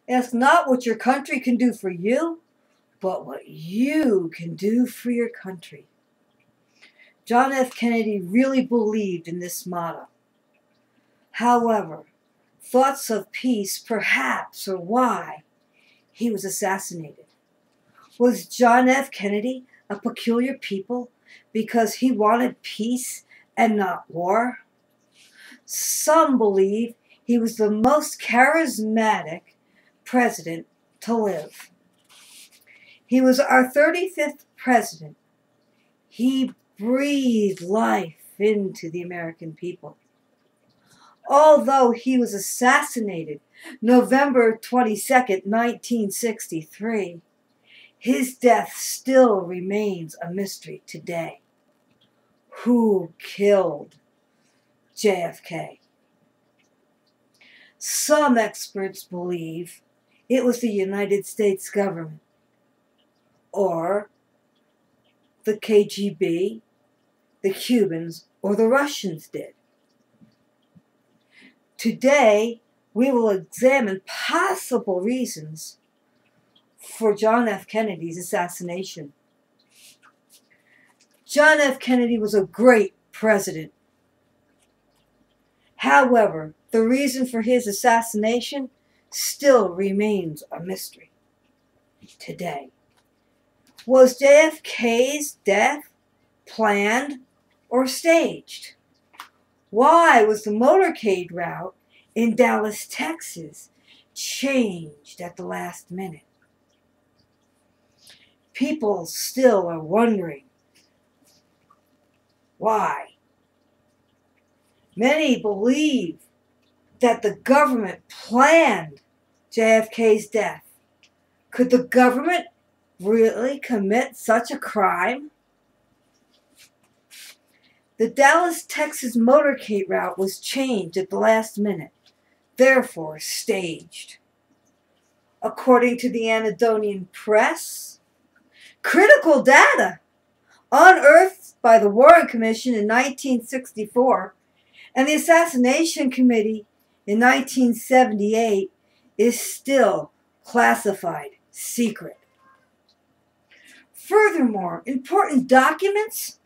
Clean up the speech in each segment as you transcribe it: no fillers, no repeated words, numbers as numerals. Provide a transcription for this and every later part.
Ask not what your country can do for you, but what you can do for your country. John F. Kennedy really believed in this motto. However, thoughts of peace perhaps are why he was assassinated. Was John F. Kennedy a peculiar people because he wanted peace and not war? Some believe he was the most charismatic president to live. He was our 35th president. He breathed life into the American people. Although he was assassinated November 22nd, 1963, his death still remains a mystery today. Who killed JFK? Some experts believe it was the United States government, or the KGB, the Cubans, or the Russians did. Today, we will examine possible reasons for John F. Kennedy's assassination. John F. Kennedy was a great president. However, the reason for his assassination still remains a mystery today. Was JFK's death planned or staged? Why was the motorcade route in Dallas, Texas changed at the last minute? People still are wondering why. Many believe that the government planned JFK's death. Could the government really commit such a crime? The Dallas, Texas motorcade route was changed at the last minute, therefore staged. According to the Anadonian Press, critical data unearthed by the Warren Commission in 1964 and the Assassination Committee in 1978 is still classified secret. Furthermore, important documents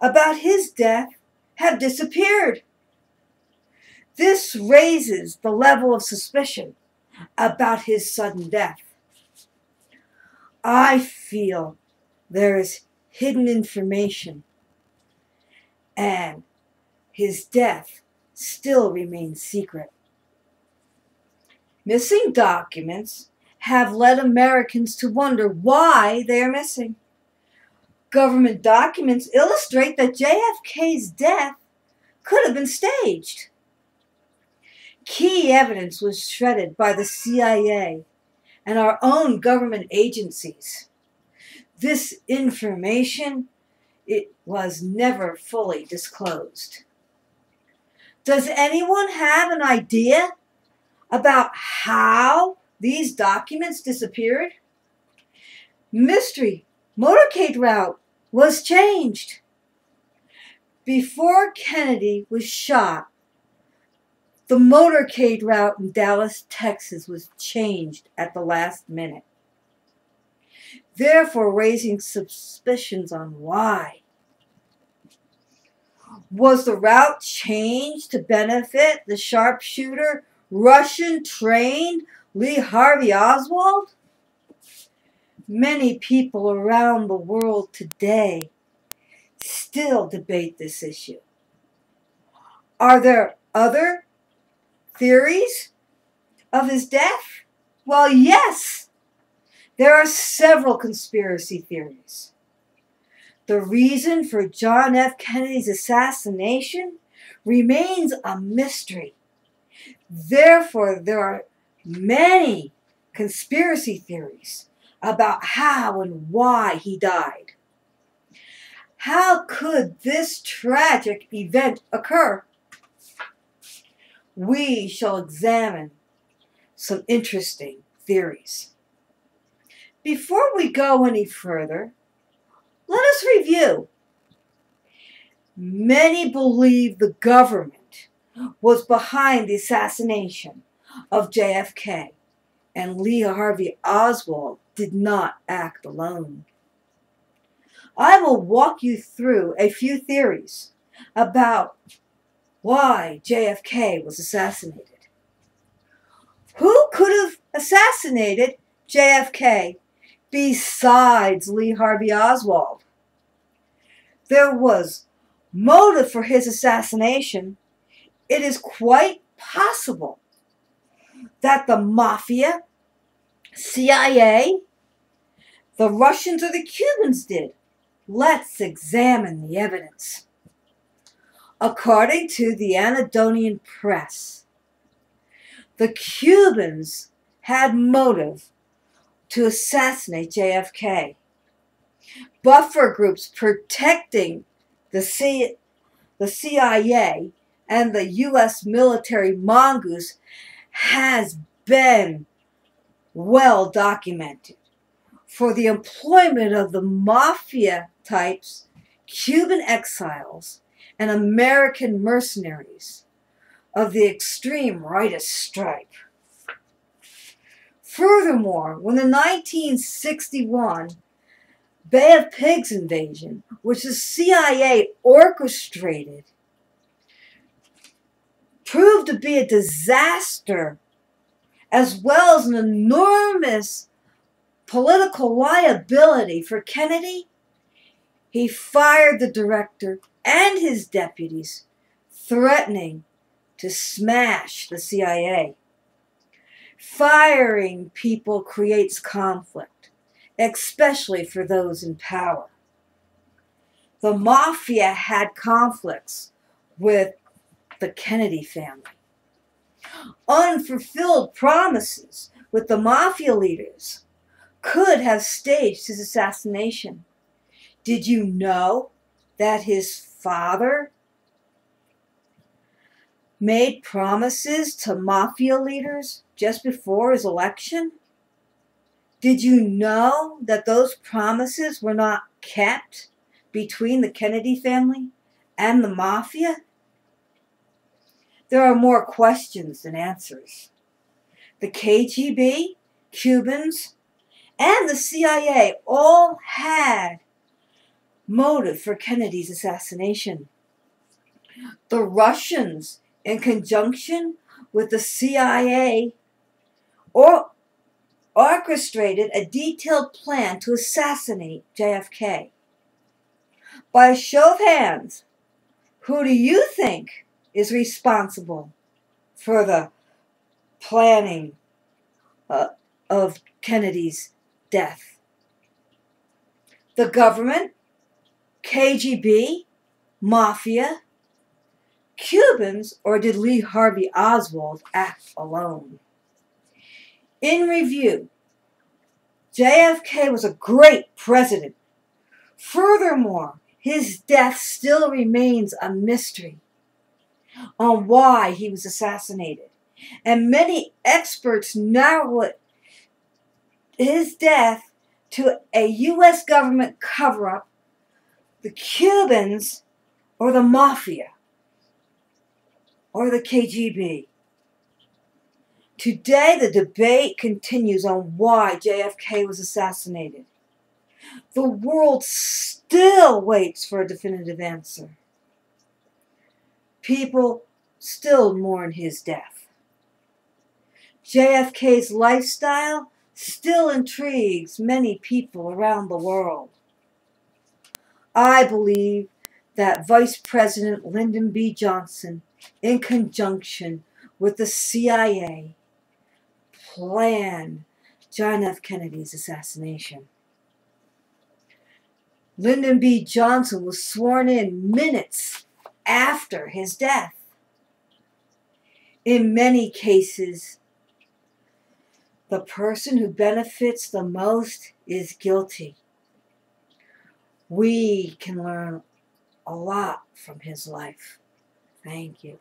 about his death have disappeared. This raises the level of suspicion about his sudden death. I feel there is hidden information, and his death still remains secret. Missing documents have led Americans to wonder why they are missing. Government documents illustrate that JFK's death could have been staged. Key evidence was shredded by the CIA and our own government agencies. This information, it was never fully disclosed. Does anyone have an idea about how these documents disappeared? Mystery motorcade route was changed. Before Kennedy was shot, the motorcade route in Dallas, Texas was changed at the last minute, therefore raising suspicions on why. Was the route changed to benefit the sharpshooter Russian-trained Lee Harvey Oswald? Many people around the world today still debate this issue. Are there other theories of his death? Well, yes. There are several conspiracy theories. The reason for John F. Kennedy's assassination remains a mystery. Therefore, there are many conspiracy theories about how and why he died. How could this tragic event occur? We shall examine some interesting theories. Before we go any further, let us review. Many believe the government was behind the assassination of JFK and Lee Harvey Oswald did not act alone. I will walk you through a few theories about why JFK was assassinated. Who could have assassinated JFK besides Lee Harvey Oswald? There was motive for his assassination. It is quite possible that the Mafia, CIA, the Russians, or the Cubans did. Let's examine the evidence. According to the Anadolian Press, the Cubans had motive to assassinate JFK. Buffer groups protecting the CIA and the U.S. military mongoose has been well documented. For the employment of the Mafia types, Cuban exiles, and American mercenaries of the extreme rightist stripe. Furthermore, when the 1961 Bay of Pigs invasion, which the CIA orchestrated, proved to be a disaster as well as an enormous political liability for Kennedy, he fired the director and his deputies, threatening to smash the CIA. Firing people creates conflict, especially for those in power. The Mafia had conflicts with the Kennedy family. Unfulfilled promises with the Mafia leaders could have staged his assassination. Did you know that his father made promises to Mafia leaders just before his election? Did you know that those promises were not kept between the Kennedy family and the Mafia? There are more questions than answers. The KGB, Cubans, and the CIA all had motive for Kennedy's assassination. The Russians, in conjunction with the CIA, orchestrated a detailed plan to assassinate JFK. By a show of hands, who do you think is responsible for the planning of Kennedy's death? The government, KGB, Mafia, Cubans, or did Lee Harvey Oswald act alone? In review, JFK was a great president. Furthermore, his death still remains a mystery on why he was assassinated. And many experts narrow his death to a U.S. government cover-up, the Cubans, or the Mafia, or the KGB. Today, the debate continues on why JFK was assassinated. The world still waits for a definitive answer. People still mourn his death. JFK's lifestyle still intrigues many people around the world. I believe that Vice President Lyndon B. Johnson, in conjunction with the CIA, planned John F. Kennedy's assassination. Lyndon B. Johnson was sworn in minutes after his death. In many cases, the person who benefits the most is guilty. We can learn a lot from his life. Thank you.